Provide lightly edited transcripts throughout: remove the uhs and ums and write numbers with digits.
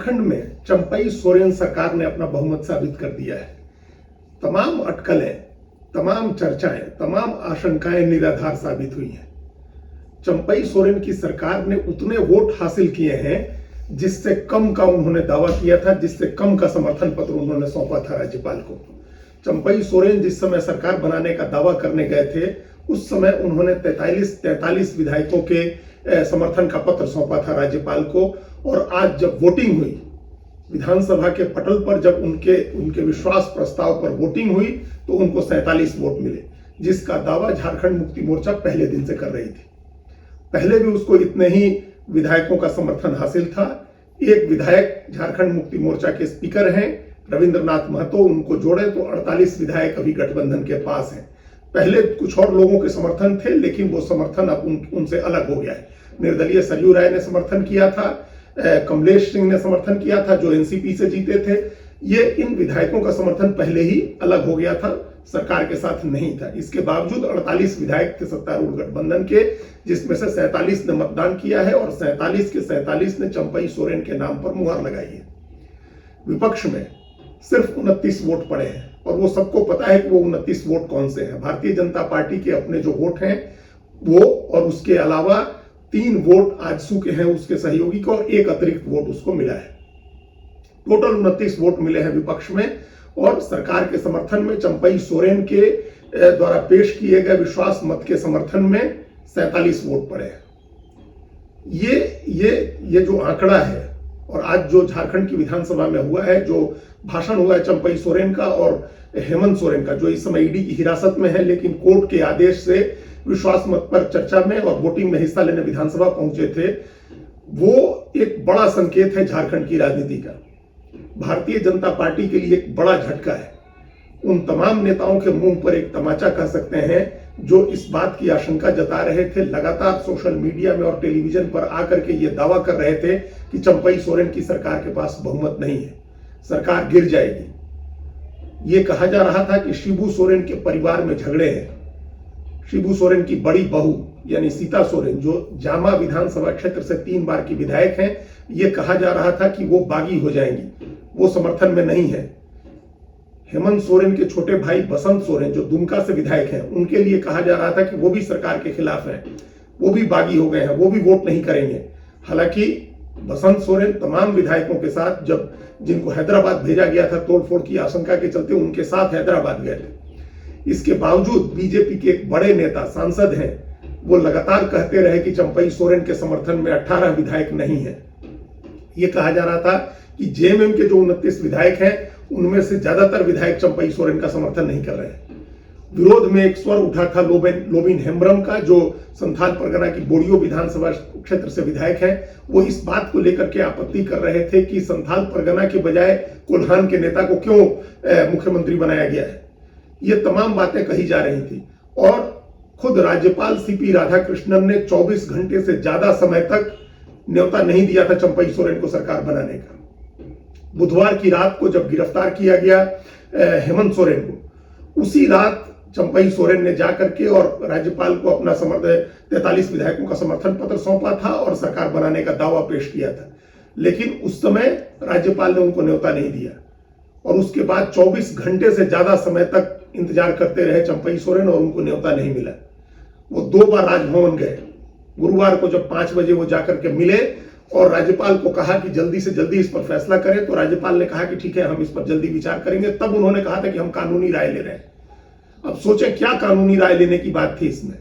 झारखंड में चंपई सोरेन सरकार ने अपना बहुमत साबित कर दिया है। तमाम अटकलें, तमाम चर्चाएं, तमाम आशंकाएं निराधार साबित हुई हैं। चंपई सोरेन की सरकार ने उतने वोट हासिल किए हैं जिससे कम का उन्होंने दावा किया था, जिससे कम का समर्थन पत्र उन्होंने सौंपा था राज्यपाल को। चंपई सोरेन जिस समय सरकार बनाने का दावा करने गए थे, उस समय उन्होंने 43 विधायकों के समर्थन का पत्र सौंपा था राज्यपाल को। और आज जब वोटिंग हुई विधानसभा के पटल पर, जब उनके विश्वास प्रस्ताव पर वोटिंग हुई तो उनको 47 वोट मिले, जिसका दावा झारखंड मुक्ति मोर्चा पहले दिन से कर रही थी। पहले भी उसको इतने ही विधायकों का समर्थन हासिल था। एक विधायक झारखंड मुक्ति मोर्चा के स्पीकर हैं रविंद्रनाथ महतो, उनको जोड़े तो 48 विधायक अभी गठबंधन के पास हैं। पहले कुछ और लोगों के समर्थन थे, लेकिन वो समर्थन अब उनसे अलग हो गया है। निर्दलीय सरयू राय ने समर्थन किया था, कमलेश सिंह ने समर्थन किया था जो एनसीपी से जीते थे। ये इन विधायकों का समर्थन पहले ही अलग हो गया था, सरकार के साथ नहीं था। इसके बावजूद 48 विधायक थे सत्तारूढ़ गठबंधन के, जिसमें से 47 ने मतदान किया है और 47 के 47 ने चंपई सोरेन के नाम पर मुहर लगाई है। विपक्ष में सिर्फ 29 वोट पड़े हैं और वो सबको पता है कि वो 29 वोट कौन से हैं। भारतीय जनता पार्टी के अपने जो वोट हैं वो, और उसके अलावा 3 वोट आजसू के हैं उसके सहयोगी को, और 1 अतिरिक्त वोट उसको मिला है। टोटल 29 वोट मिले हैं विपक्ष में। और सरकार के समर्थन में चंपई सोरेन के द्वारा पेश किए गए विश्वास मत के समर्थन में 47 वोट पड़े हैं। ये जो आंकड़ा है, और आज जो झारखंड की विधानसभा में हुआ है, जो भाषण हुआ है चंपई सोरेन का और हेमंत सोरेन का, जो इस समय ईडी की हिरासत में है लेकिन कोर्ट के आदेश से विश्वास मत पर चर्चा में और वोटिंग में हिस्सा लेने विधानसभा पहुंचे थे, वो एक बड़ा संकेत है झारखंड की राजनीति का। भारतीय जनता पार्टी के लिए एक बड़ा झटका है। उन तमाम नेताओं के मुंह पर एक तमाचा कह सकते हैं जो इस बात की आशंका जता रहे थे, लगातार सोशल मीडिया में और टेलीविजन पर आकर के ये दावा कर रहे थे कि चंपई सोरेन की सरकार के पास बहुमत नहीं है, सरकार गिर जाएगी। ये कहा जा रहा था कि शिबू सोरेन के परिवार में झगड़े हैं। शिबू सोरेन की बड़ी बहू यानी सीता सोरेन, जो जामा विधानसभा क्षेत्र से 3 बार की विधायक हैं, ये कहा जा रहा था कि वो बागी हो जाएंगी, वो समर्थन में नहीं है। हेमंत सोरेन के छोटे भाई बसंत सोरेन जो दुमका से विधायक हैं, उनके लिए कहा जा रहा था कि वो भी सरकार के खिलाफ हैं, वो भी बागी हो गए हैं, वो भी वोट नहीं करेंगे। हालांकि बसंत सोरेन तमाम विधायकों के साथ, जब जिनको हैदराबाद भेजा गया था तोड़फोड़ की आशंका के चलते, उनके साथ हैदराबाद गए थे। इसके बावजूद बीजेपी के एक बड़े नेता सांसद हैं, वो लगातार कहते रहे कि चंपई सोरेन के समर्थन में 18 विधायक नहीं है। ये कहा जा रहा था कि जेएमएम के जो 29 विधायक हैं, उनमें से ज्यादातर विधायक चंपई सोरेन का समर्थन नहीं कर रहे हैं। विरोध में एक स्वर उठा था लोबिन हेम्ब्रम का, जो संथाल परगना की बोरियो विधानसभा क्षेत्र से विधायक हैं। वो इस बात को लेकर के आपत्ति कर रहे थे कि संथाल परगना के बजाय कोल्हान के नेता को क्यों मुख्यमंत्री बनाया गया है। ये तमाम बातें कही जा रही थी। और खुद राज्यपाल सीपी राधाकृष्णन ने 24 घंटे से ज्यादा समय तक न्योता नहीं दिया था चंपई सोरेन को सरकार बनाने का। बुधवार की रात को जब गिरफ्तार किया गया हेमंत सोरेन को, उसी रात चंपई सोरेन ने जाकर के और राज्यपाल को अपना 43 विधायकों का समर्थन पत्र सौंपा था और सरकार बनाने का दावा पेश किया था। लेकिन उस समय राज्यपाल ने उनको न्योता नहीं दिया और उसके बाद 24 घंटे से ज्यादा समय तक इंतजार करते रहे चंपई सोरेन और उनको न्योता नहीं मिला। वो 2 बार राजभवन गए। गुरुवार को जब 5 बजे वो जाकर के मिले और राज्यपाल को कहा कि जल्दी से जल्दी इस पर फैसला करें, तो राज्यपाल ने कहा कि ठीक है, हम इस पर जल्दी विचार करेंगे। तब उन्होंने कहा था कि हम कानूनी राय ले रहे हैं। अब सोचें क्या कानूनी राय लेने की बात थी इसमें,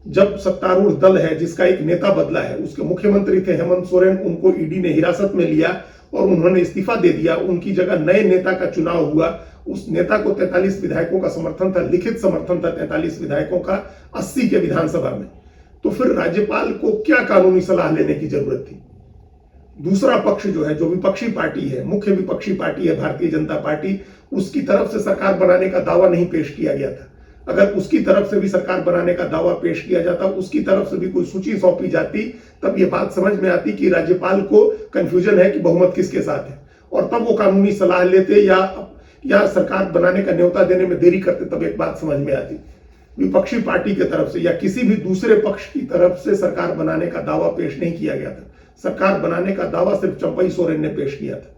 जब सत्तारूढ़ दल है जिसका एक नेता बदला है, उसके मुख्यमंत्री थे हेमंत सोरेन, उनको ईडी ने हिरासत में लिया और उन्होंने इस्तीफा दे दिया। उनकी जगह नए नेता का चुनाव हुआ। उस नेता को 43 विधायकों का समर्थन था, लिखित समर्थन था 43 विधायकों का 80 के विधानसभा में। तो फिर राज्यपाल को क्या कानूनी सलाह लेने की जरूरत थी। दूसरा पक्ष जो है, जो विपक्षी पार्टी है, मुख्य विपक्षी पार्टी है भारतीय जनता पार्टी, उसकी तरफ से सरकार बनाने का दावा नहीं पेश किया गया था। अगर उसकी तरफ से भी सरकार बनाने का दावा पेश किया जाता, उसकी तरफ से भी कोई सूची सौंपी जाती, तब ये बात समझ में आती कि राज्यपाल को कंफ्यूजन है कि बहुमत किसके साथ है, और तब वो कानूनी सलाह लेते या सरकार बनाने का न्योता देने में देरी करते, तब एक बात समझ में आती। विपक्षी पार्टी की तरफ से या किसी भी दूसरे पक्ष की तरफ से सरकार बनाने का दावा पेश नहीं किया गया था। सरकार बनाने का दावा सिर्फ चंपई सोरेन ने पेश किया था।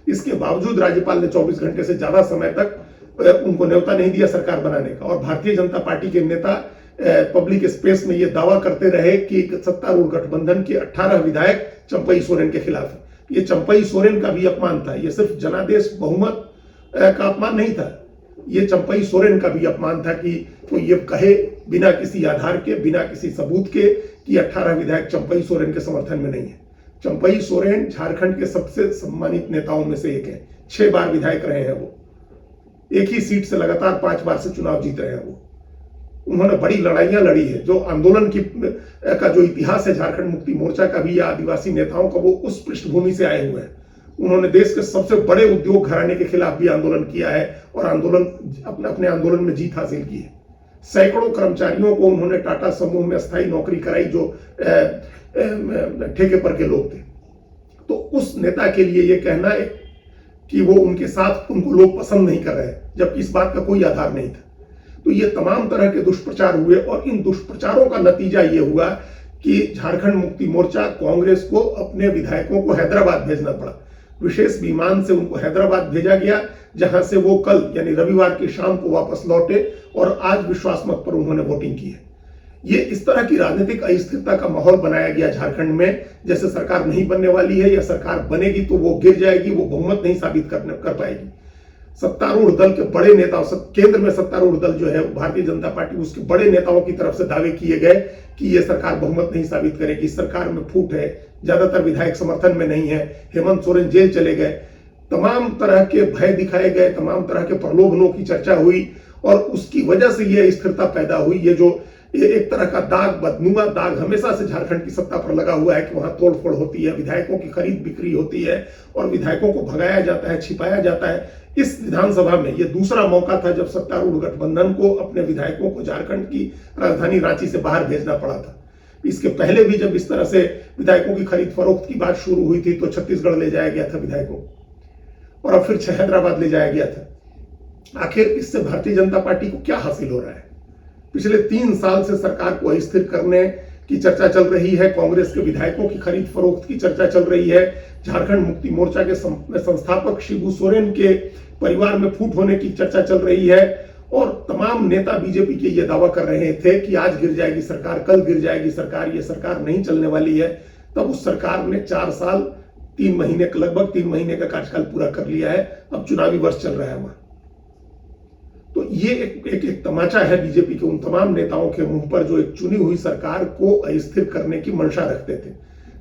इसके बावजूद राज्यपाल ने 24 घंटे से ज्यादा समय तक उनको न्योता नहीं दिया सरकार बनाने का, और भारतीय जनता पार्टी के नेता पब्लिक स्पेस में यह दावा करते रहे कि सत्तारूढ़ गठबंधन के 18 विधायक चंपई सोरेन के खिलाफ है। ये चंपई सोरेन का भी अपमान था। ये सिर्फ जनादेश बहुमत का अपमान नहीं था, ये चंपई सोरेन का भी अपमान था कि कोई ये कहे बिना किसी आधार के, बिना किसी सबूत के कि 18 विधायक चंपई सोरेन के समर्थन में नहीं है। चंपई सोरेन झारखंड के सबसे सम्मानित नेताओं में से एक है। 6 बार विधायक रहे हैं वो, एक ही सीट से लगातार 5 बार से चुनाव जीत रहे हैं वो। उन्होंने बड़ी लड़ाइयां लड़ी है। जो आंदोलन का जो इतिहास है झारखंड मुक्ति मोर्चा का भी या आदिवासी नेताओं का, वो उस पृष्ठभूमि से आए हुए हैं। उन्होंने देश के सबसे बड़े उद्योग घराने के खिलाफ भी आंदोलन किया है और अपने आंदोलन में जीत हासिल की है। सैकड़ों कर्मचारियों को उन्होंने टाटा समूह में अस्थायी नौकरी कराई जो ठेके पर के लोग थे। तो उस नेता के लिए यह कहना है कि वो उनके साथ उनको लोग पसंद नहीं कर रहे, जबकि इस बात का कोई आधार नहीं था। तो ये तमाम तरह के दुष्प्रचार हुए और इन दुष्प्रचारों का नतीजा ये हुआ कि झारखंड मुक्ति मोर्चा कांग्रेस को अपने विधायकों को हैदराबाद भेजना पड़ा। विशेष विमान से उनको हैदराबाद भेजा गया, जहां से वो कल यानी रविवार की शाम को वापस लौटे और आज विश्वास मत पर उन्होंने वोटिंग की है। ये इस तरह की राजनीतिक अस्थिरता का माहौल बनाया गया झारखंड में, जैसे सरकार नहीं बनने वाली है या सरकार बनेगी तो वो गिर जाएगी, वो बहुमत नहीं साबित कर पाएगी। सत्तारूढ़ दल के बड़े नेता, केंद्र में सत्तारूढ़ दल जो है भारतीय जनता पार्टी, उसके बड़े नेताओं की तरफ से दावे किए गए कि यह सरकार बहुमत नहीं साबित करेगी, सरकार में फूट है, ज्यादातर विधायक समर्थन में नहीं है, हेमंत सोरेन जेल चले गए, तमाम तरह के भय दिखाए गए, तमाम तरह के प्रलोभनों की चर्चा हुई और उसकी वजह से यह स्थिरता पैदा हुई। ये जो एक तरह का दाग, बदनुमा दाग हमेशा से झारखंड की सत्ता पर लगा हुआ है कि वहां तोड़फोड़ होती है, विधायकों की खरीद बिक्री होती है और विधायकों को भगाया जाता है, छिपाया जाता है। इस विधानसभा में यह दूसरा मौका था जब सत्तारूढ़ गठबंधन को अपने विधायकों को झारखंड की राजधानी रांची से बाहर भेजना पड़ा था। इसके पहले भी जब इस तरह से विधायकों की खरीद फरोख्त की बात शुरू हुई थी तो छत्तीसगढ़ ले जाया गया था विधायकों और अब फिर हैदराबाद ले जाया गया था। आखिर इससे भारतीय जनता पार्टी को क्या हासिल हो रहा है? पिछले 3 साल से सरकार को अस्थिर करने की चर्चा चल रही है, कांग्रेस के विधायकों की खरीद फरोख्त की चर्चा चल रही है, झारखंड मुक्ति मोर्चा के संस्थापक शिबू सोरेन के परिवार में फूट होने की चर्चा चल रही है और तमाम नेता बीजेपी के ये दावा कर रहे थे कि आज गिर जाएगी सरकार, कल गिर जाएगी सरकार, ये सरकार नहीं चलने वाली है। तब उस सरकार ने 4 साल 3 महीने, लगभग 3 महीने का कार्यकाल पूरा कर लिया है। अब चुनावी वर्ष चल रहा है वहां। तो ये एक तमाचा है बीजेपी के उन तमाम नेताओं के मुंह पर जो एक चुनी हुई सरकार को अस्थिर करने की मंशा रखते थे,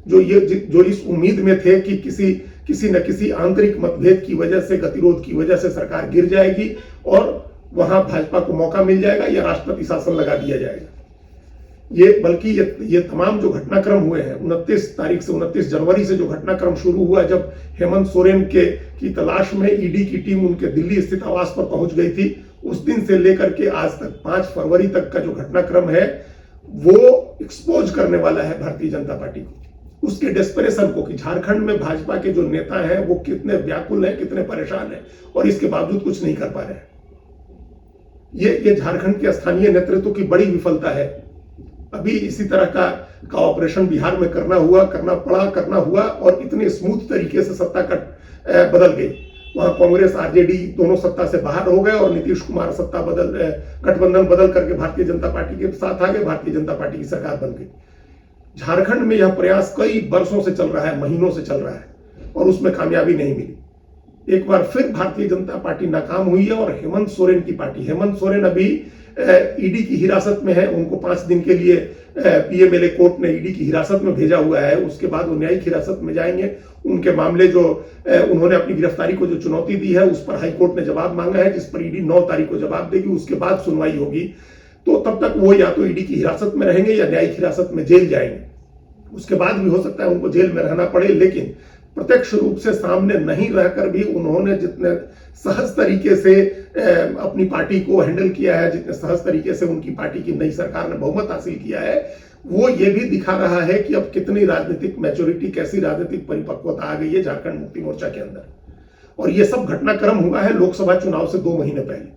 जो इस उम्मीद में थे कि किसी न किसी आंतरिक मतभेद की वजह से, गतिरोध की वजह से सरकार गिर जाएगी और वहां भाजपा को मौका मिल जाएगा या राष्ट्रपति शासन लगा दिया जाएगा। बल्कि ये तमाम जो घटनाक्रम हुए हैं 29 तारीख से 29 जनवरी से जो घटनाक्रम शुरू हुआ, जब हेमंत सोरेन की तलाश में ईडी की टीम उनके दिल्ली स्थित आवास पर पहुंच गई थी, उस दिन से लेकर के आज तक 5 फरवरी तक का जो घटनाक्रम है वो एक्सपोज करने वाला है भारतीय जनता पार्टी को, उसके डेस्परेशन को कि झारखंड में भाजपा के जो नेता हैं वो कितने व्याकुल हैं, कितने परेशान हैं और इसके बावजूद कुछ नहीं कर पा रहे हैं। ये झारखंड के स्थानीय नेतृत्व की बड़ी विफलता है। अभी इसी तरह का ऑपरेशन बिहार में करना हुआ और इतने स्मूथ तरीके से सत्ता बदल गई। वहां कांग्रेस आरजेडी दोनों सत्ता से बाहर हो गए और नीतीश कुमार गठबंधन बदल करके भारतीय जनता पार्टी के साथ आ गए, भारतीय जनता पार्टी की सरकार बन गई। झारखंड में यह प्रयास कई वर्षों से चल रहा है, महीनों से चल रहा है और उसमें कामयाबी नहीं मिली। एक बार फिर भारतीय जनता पार्टी नाकाम हुई है और हेमंत सोरेन अभी ईडी की हिरासत में है। उनको 5 दिन के लिए पीएमएलए कोर्ट ने ईडी की हिरासत में भेजा हुआ है। उसके बाद वो न्यायिक हिरासत में जाएंगे। उनके मामले जो उन्होंने अपनी गिरफ्तारी को जो चुनौती दी है उस पर हाईकोर्ट ने जवाब मांगा है, जिस पर ईडी 9 तारीख को जवाब देगी। उसके बाद सुनवाई होगी। तो तब तक वो या तो ईडी की हिरासत में रहेंगे या न्यायिक हिरासत में जेल जाएंगे। उसके बाद भी हो सकता है उनको जेल में रहना पड़े, लेकिन प्रत्यक्ष रूप से सामने नहीं रहकर भी उन्होंने जितने सहज तरीके से अपनी पार्टी को हैंडल किया है, जितने सहज तरीके से उनकी पार्टी की नई सरकार ने बहुमत हासिल किया है, वो ये भी दिखा रहा है कि अब कितनी राजनीतिक मैच्योरिटी, कैसी राजनीतिक परिपक्वता आ गई है झारखंड मुक्ति मोर्चा के अंदर। और ये सब घटनाक्रम हुआ है लोकसभा चुनाव से 2 महीने पहले।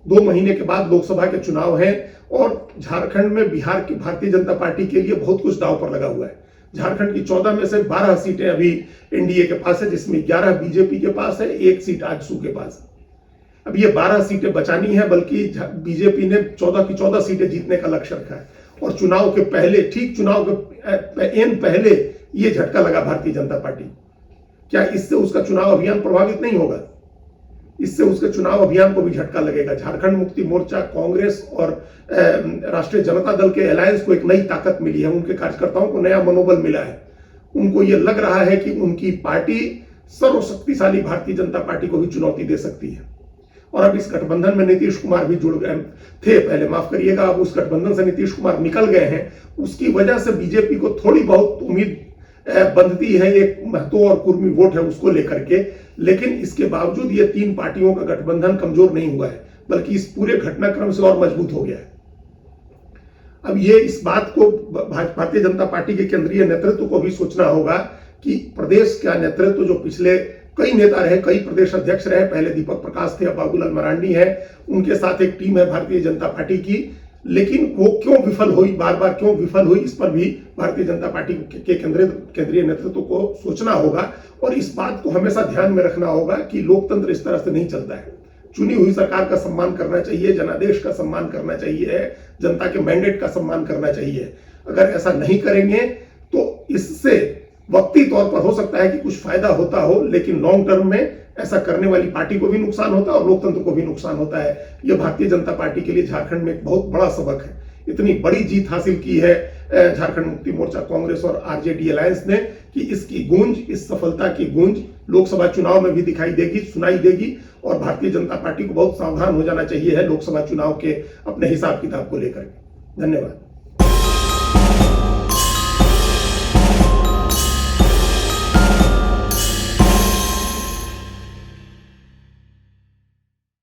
2 महीने के बाद लोकसभा के चुनाव हैं और झारखंड में बिहार की भारतीय जनता पार्टी के लिए बहुत कुछ दांव पर लगा हुआ है। झारखंड की 14 में से 12 सीटें अभी एनडीए के पास है, जिसमें 11 बीजेपी के पास है, 1 सीट आजसू के पास है। अब ये 12 सीटें बचानी है, बल्कि बीजेपी ने 14 की 14 सीटें जीतने का लक्ष्य रखा है। और चुनाव के पहले, ठीक चुनाव के एन पहले ये झटका लगा भारतीय जनता पार्टी। क्या इससे उसका चुनाव अभियान प्रभावित नहीं होगा? इससे उसके चुनाव अभियान को भी झटका लगेगा। झारखंड मुक्ति मोर्चा, कांग्रेस और राष्ट्रीय जनता दल के अलायंस को एक नई ताकत मिली है, उनके कार्यकर्ताओं को नया मनोबल मिला है। उनको यह लग रहा है कि उनकी पार्टी सर्वशक्तिशाली भारतीय जनता पार्टी को भी चुनौती दे सकती है। और अब इस गठबंधन में नीतीश कुमार भी जुड़ गए थे पहले, माफ करिएगा, अब उस गठबंधन से नीतीश कुमार निकल गए हैं। उसकी वजह से बीजेपी को थोड़ी बहुत उम्मीद बंधती है, एक महतो और कुर्मी वोट है उसको लेकर के। लेकिन इसके बावजूद ये 3 पार्टियों का गठबंधन कमजोर नहीं हुआ है, बल्कि इस पूरे घटनाक्रम से और मजबूत हो गया है। अब ये इस बात को भारतीय जनता पार्टी के केंद्रीय नेतृत्व को भी सोचना होगा कि प्रदेश का नेतृत्व, जो पिछले कई नेता रहे, कई प्रदेश अध्यक्ष रहे, पहले दीपक प्रकाश थे, अब बाबूलाल मरांडी है, उनके साथ एक टीम है भारतीय जनता पार्टी की, लेकिन वो क्यों विफल हुई, बार बार क्यों विफल हुई, इस पर भी भारतीय जनता पार्टी के केंद्रीय नेतृत्व को सोचना होगा। और इस बात को हमेशा ध्यान में रखना होगा कि लोकतंत्र इस तरह से नहीं चलता है। चुनी हुई सरकार का सम्मान करना चाहिए, जनादेश का सम्मान करना चाहिए, जनता के मैंडेट का सम्मान करना चाहिए। अगर ऐसा नहीं करेंगे तो इससे वक्ती तौर पर हो सकता है कि कुछ फायदा होता हो, लेकिन लॉन्ग टर्म में ऐसा करने वाली पार्टी को भी नुकसान होता है और लोकतंत्र को भी नुकसान होता है। यह भारतीय जनता पार्टी के लिए झारखंड में एक बहुत बड़ा सबक है। इतनी बड़ी जीत हासिल की है झारखंड मुक्ति मोर्चा, कांग्रेस और आरजेडी अलायंस ने, कि इसकी गूंज, इस सफलता की गूंज लोकसभा चुनाव में भी दिखाई देगी, सुनाई देगी। और भारतीय जनता पार्टी को बहुत सावधान हो जाना चाहिए है लोकसभा चुनाव के अपने हिसाब किताब को लेकर। धन्यवाद।